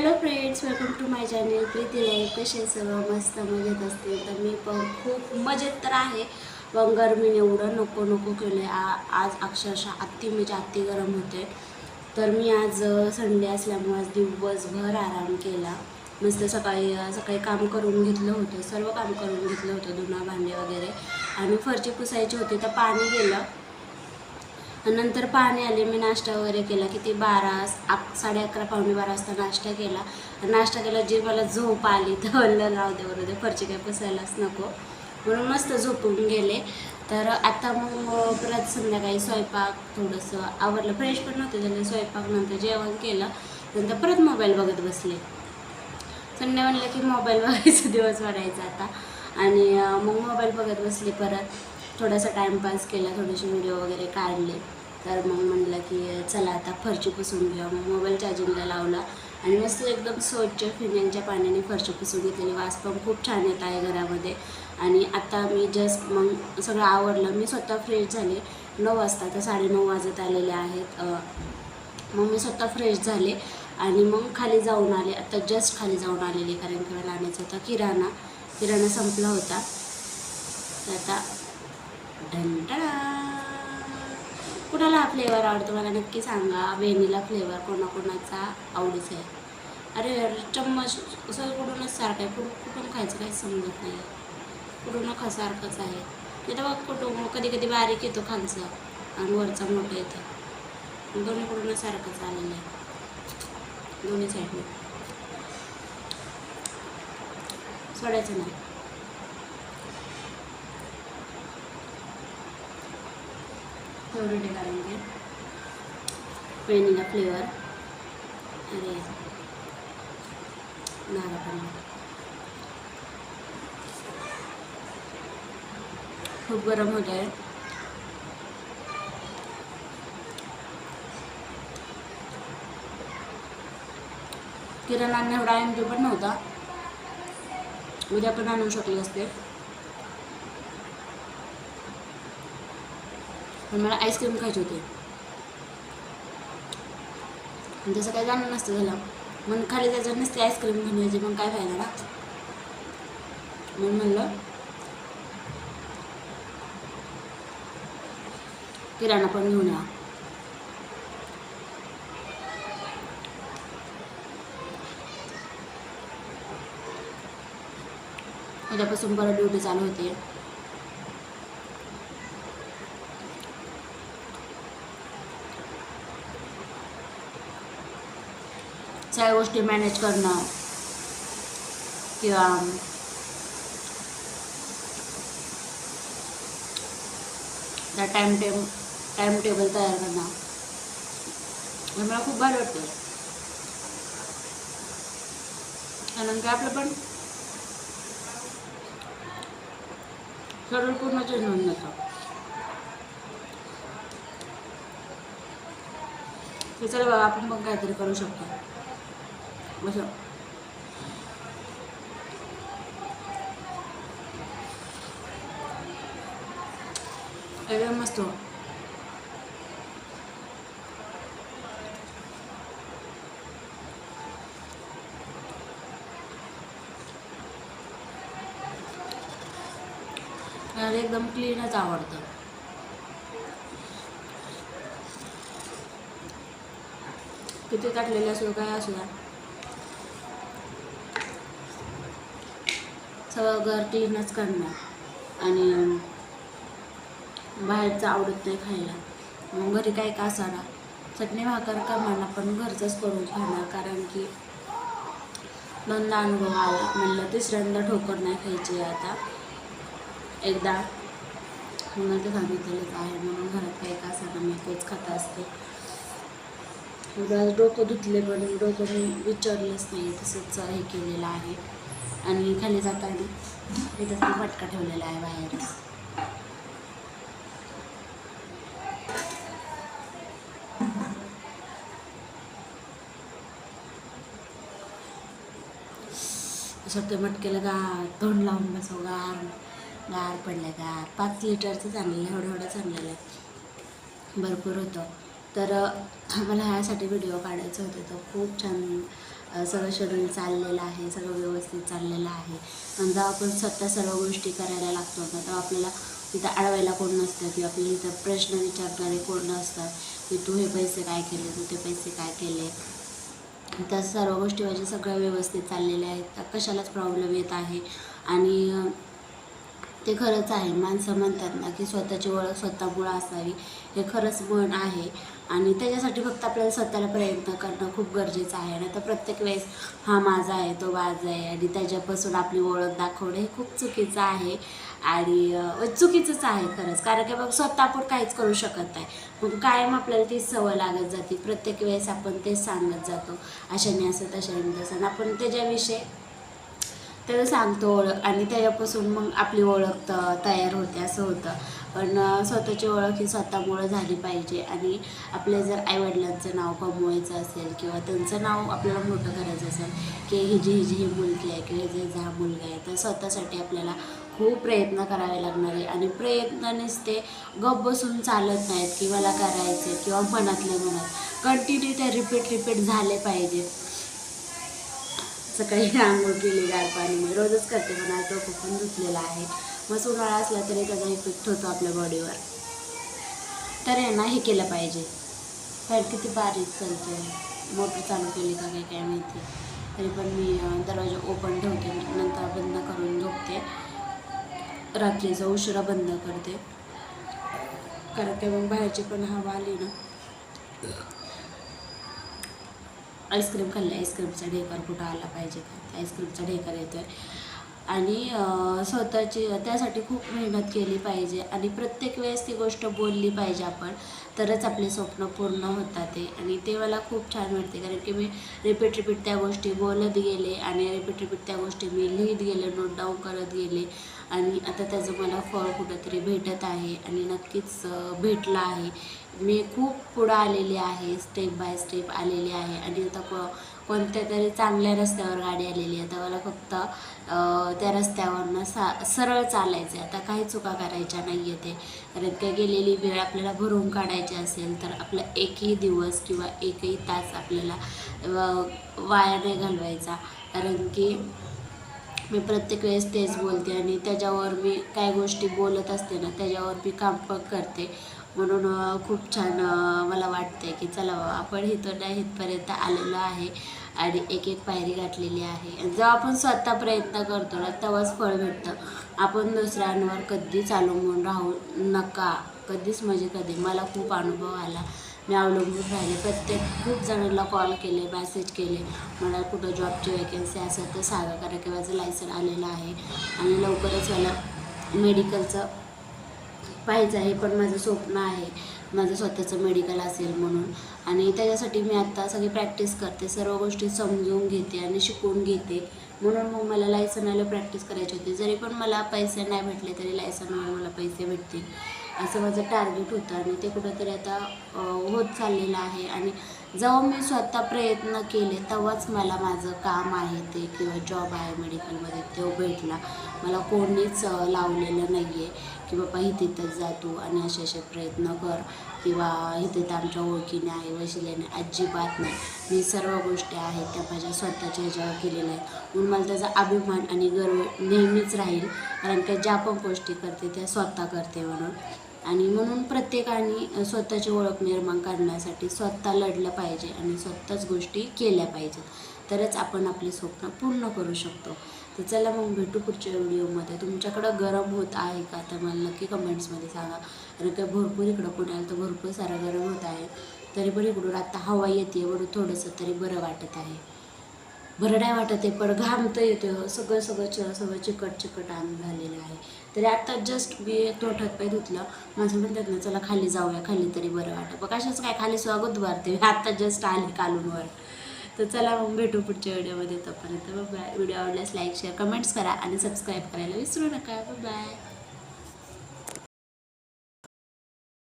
Hello friends, welcome to my channel Preeti life. कसे सर्व मस्त मजेत असतील तर मी पण खूप मजेत तर आहे. पण गरमीने एवढं नको नको केले. आज अक्षरशः अति म्हणजे अति गरम होते. तर मी आज संडे असल्यामुळे आज दिवसभर आराम केला. मस्त सकाळी सकाळी काम करून घेतलं होतं, सर्व काम करून घेतलं होतं, धुणं भांडे वगैरे, आणि फरची पुसायची होती तर पाणी गेलं. नंतर पाणी आले, मी नाश्ता वगैरे केला. किती 11:30 पावणे 12 वाजता नाश्ता केला. नाश्ता केला जी मला झोप आली तर म्हणलं राहू दे फरची काही पुसायलाच नको, म्हणून मस्त झोपून गेले. तर आता मग परत संध्याकाळी स्वयंपाक थोडंसं आवरलं, फ्रेश पण नव्हते झाले. स्वयंपाक नंतर जेवण केलं, नंतर परत मोबाईल बघत बसले. संडे म्हणलं की मोबाईल बघायचा दिवस वाढायचा आता. आणि मग मोबाईल बघत बसले. परत थोडासा टाईमपास केला, थोडेसे व्हिडिओ वगैरे काढले. तर मग म्हणलं की चला आता फरची पुसून घेऊ. मग मोबाईल चार्जिंगला लावला आणि मस्त एकदम स्वच्छ फिनाईलच्या पाण्याने फरची पुसून घेतलेली. वास पण खूप छान येत आहे घरामध्ये. आणि आता मी जस्ट मग सगळं आवडलं, मी स्वतः फ्रेश झाले. 9 वाजता, तर 9:30 वाजत आलेले आहेत. मग मी स्वतः फ्रेश झाले आणि मग खाली जाऊन आले. आता जस्ट खाली जाऊन आलेले, कारण की मला आणायचा होता किराणा संपला होता. तर आता ढंटळा. कुणाला हा फ्लेवर आवडतो मला नक्की सांगा. व्हॅनिला फ्लेवर कोणाकोणाचा आवडीचा आहे. अरे चम्मच असं कुठूनच सारखं आहे, कुठून खायचं काही समजत नाही. कुठून सारखंच आहे. नाही तर बघ कुठून कधी कधी बारीक येतो खालचा आणि वरचा मोठा येतो. दोन्ही कुठून सारखंच आलेलं आहे, दोन्ही साईडने. सोडायचं नाही. फेवरेट आहे कारण की व्हॅनिला फ्लेवर. अरे नागा पण खूप गरम होत आहे. किराणा एवढा एमटी पण नव्हता, उद्या पण आणू शकले असते. पण मला आईस्क्रीम खायची होती, जसं काही जाणं नसतं झालं. मग खाली जायचं नसते आईस्क्रीम घेऊन यायची, मग काय फायदा ना. म्हणून म्हणलं किराणा पण घेऊन या. उद्यापासून परत ड्युटी चालू होते. सगळ्या गोष्टी मॅनेज करणं किंवा त्या टाईम टेबल तयार करणं हे मला खूप भारी वाटतं. त्यानंतर आपलं पण शेड्यूल पूर्ण चेंज होऊन जातं. ते चला बघा, आपण पण काहीतरी करू शकतो असं. एकदम मस्त. मला एकदम क्लीनच आवडतं. किती टाकलेले असो काय असू द्या, सगळं घर क्लीनच करणार. आणि बाहेरचं आवडत नाही खायला. मग घरी काय का असाना चटणी भाकर करणार, पण घरचंच करून खाणार. कारण की दोनदा अनुभव आला, म्हणलं तिसऱ्यांदा ठोकर नाही खायची आता. एकदा म्हणून ते सांगितलेलंच आहे, म्हणून घरात काही का असाना मी तेच खात असते. आज डोकं धुतले, पण डोकं मी विचारलंच नाही, तसंच हे केलेलं आहे. आणि खाली जाताना इथंच मी मटका ठेवलेला आहे बाहेरच. असं ते मटक्याला गार तोंड लावून बसव, गार पडलं. 5 लिटरचंच आणलेलं, एवढं आणलेलं आहे, भरपूर होतं. तर मला ह्यासाठी व्हिडिओ काढायचं होतं. तर खूप छान सगळं शेड्यूल चाललेलं आहे, सगळं व्यवस्थित चाललेलं आहे. पण जेव्हा आपण स्वतः सर्व गोष्टी करायला लागतो ना, तेव्हा आपल्याला तिथं अडवायला कोण नसतं किंवा आपल्याला इथं प्रश्न विचारणारे कोण नसतात की तू हे पैसे काय केले, तू ते पैसे काय केले. त्या सर्व गोष्टी माझ्या सगळ्या व्यवस्थित चाललेल्या आहेत, त्या कशालाच प्रॉब्लेम येत आहे. आणि ते खरंच आहे. माणसं म्हणतात ना की स्वतःची ओळख स्वतःमुळं असावी, हे खरंच म्हण आहे. आणि त्याच्यासाठी फक्त आपल्याला स्वतःला प्रयत्न करणं खूप गरजेचं आहे. नाही तर प्रत्येक वेळेस हा माझा आहे, तो माझा आहे आणि त्याच्यापासून आपली ओळख दाखवणं हे खूप चुकीचं आहे. आणि चुकीचंच आहे खरंच. कारण की मग स्वतः आपण काहीच करू शकत नाही. मग कायम आपल्याला ती सवय लागत जाते. प्रत्येक वेळेस आपण तेच सांगत जातो, अशाने असं तशाने तसं, आणि आपण त्याच्याविषयी त्याला सांगतो ओळख, आणि त्याच्यापासून मग आपली ओळख तयार होते, असं होतं. पण स्वतःची ओळख ही स्वतःमुळं झाली पाहिजे. आणि आपल्या जर आईवडिलांचं नाव कमवायचं असेल किंवा त्यांचं नाव आपल्याला मोठं करायचं असेल की हिजी ही मुलगी आहे किंवा हिचा हा मुलगा आहे, तर स्वतःसाठी आपल्याला खूप प्रयत्न करावे लागणार आहे. आणि प्रयत्नानेच ते गप्प बसून चालत नाहीत की मला करायचे किंवा मनातले मनात कंटिन्यू ते रिपीट झाले पाहिजे. सकाळी आंघोळ केली गार पाणी मी रोजच करते, पण आज डोकं पण धुतलेलं आहे. मग उन्हाळा असला तरी त्याचा इफेक्ट होतो आपल्या बॉडीवर. तर आहे ना, हे केलं पाहिजे. फॅन किती बारीक चालते, मोटर चालू केली का काय काय माहिती. तरी पण मी दरवाजा ओपन ठेवते, नंतर बंद करून झोपते. रात्रीचा उशिरा बंद करते, कारण की मग बाहेरची पण हवा आली ना. आईस्क्रीम खाल्ली, आईस्क्रीमचा ढेकर कुठं आला पाहिजे का, आईस्क्रीमचा ढेकर येतो आहे. आणि स्वतःची त्यासाठी खूप मेहनत केली पाहिजे. आणि प्रत्येक वेळेस ती गोष्ट बोलली पाहिजे आपण, तरच आपले स्वप्न पूर्ण होतात ते. आणि ते मला खूप छान वाटते, कारण की मी रिपीट त्या गोष्टी बोलत गेले आणि रिपीट त्या गोष्टी मी लिहित गेले, नोट डाऊन करत गेले. आणि आता त्याचं मला फळ कुठंतरी भेटत आहे, आणि नक्कीच भेटलं आहे. मी खूप पुढं आलेली आहे, स्टेप बाय स्टेप आलेली आहे. आणि आता कोणत्या तरी चांगल्या रस्त्यावर गाडी आलेली आहे. आता मला फक्त त्या रस्त्यावरनं सरळ चालायचं आहे. आता काही चुका करायच्या नाही आहे ते, कारण काय गेलेली वेळ आपल्याला भरून काढायची असेल तर आपला एकही दिवस किंवा एकही तास आपल्याला वाया नाही घालवायचा. कारण की मी प्रत्येक वेळेस तेच बोलते, आणि त्याच्यावर मी काय गोष्टी बोलत असते ना, त्याच्यावर मी काम पण करते. म्हणून खूप छान मला वाटते की चला बाबा, आपण इथपर्यंत आलेलो आहे आणि एक एक पायरी गाठलेली आहे. जेव्हा आपण स्वतः प्रयत्न करतो ना, तेव्हाच फळ भेटतं. आपण दुसऱ्यांवर कधीच अवलंबून राहू नका, कधीच. म्हणजे कधी मला खूप अनुभव आला, मी अवलंबून राहिले. खूप जणांना कॉल केले, मेसेज केले, मला कुठं जॉबची वॅकन्सी असेल तर सांगा, कारण की माझं लायसन आलेलं आहे आणि लवकरच मला मेडिकलचं पाहायचं आहे. पण माझं स्वप्न आहे माझं स्वतःचं मेडिकल असेल म्हणून. आणि त्याच्यासाठी मी आत्ता सगळी प्रॅक्टिस करते, सर्व गोष्टी समजून घेते आणि शिकून घेते. म्हणून मग मला लायसनला प्रॅक्टिस करायची होती. जरी पण मला पैसे नाही भेटले तरी लायसनवर मला पैसे भेटतील, असं माझं टार्गेट होतं. आणि ते कुठंतरी आता होत चाललेलं आहे. आणि जेव्हा मी स्वतः प्रयत्न केले तेव्हाच मला माझं काम आहे ते किंवा जॉब आहे मेडिकलमध्ये तो भेटला. मला कोणीच लावलेलं नाही आहे की बाबा इथेच जा तू आणि असे प्रयत्न कर, किंवा इथे तर आमच्या ओळखीने आहे वशिल्याने, अजिबात नाही. मी सर्व गोष्टी आहेत त्या माझ्या स्वतःच्या ह्याच्यावर केलेल्या आहेत. म्हणून मला त्याचा अभिमान आणि गर्व नेहमीच राहील, कारण की ज्या पण गोष्टी करते त्या स्वतः करते म्हणून. आणि म्हणून प्रत्येकाने स्वतःची ओळख निर्माण करण्यासाठी स्वतः लढलं पाहिजे आणि स्वतःच गोष्टी केल्या पाहिजेत, तरच आपण आपले स्वप्न पूर्ण करू शकतो. तर चला मग भेटू पुढच्या व्हिडिओमध्ये. तुमच्याकडं गरम होत आहे का, तर मला नक्की कमेंट्समध्ये सांगा. आणि काय भरपूर इकडं पुण्याला तर भरपूर सारं गरम होत आहे, तरी पण इकडून आत्ता हवा येते म्हणून थोडंसं तरी बरं वाटत आहे. बरं नाही वाटत आहे, पण घाम तर येतो, सगळं चिकट आंग झालेलं आहे. तरी आत्ता जस्ट मी तोंडात पाय धुतलं, माझं म्हणतात ना चला खाली जाऊया, खाली तरी बरं वाटतं. बघ कशाच काय खाली स्वागत भरते, आत्ता जस्ट आले कालूनवर. तर चला मग भेटू पुढच्या व्हिडिओमध्ये. तोपर्यंत बाय. व्हिडिओ आवडल्यास लाईक शेअर कमेंट्स करा आणि सबस्क्राईब करायला विसरू नका. बाय.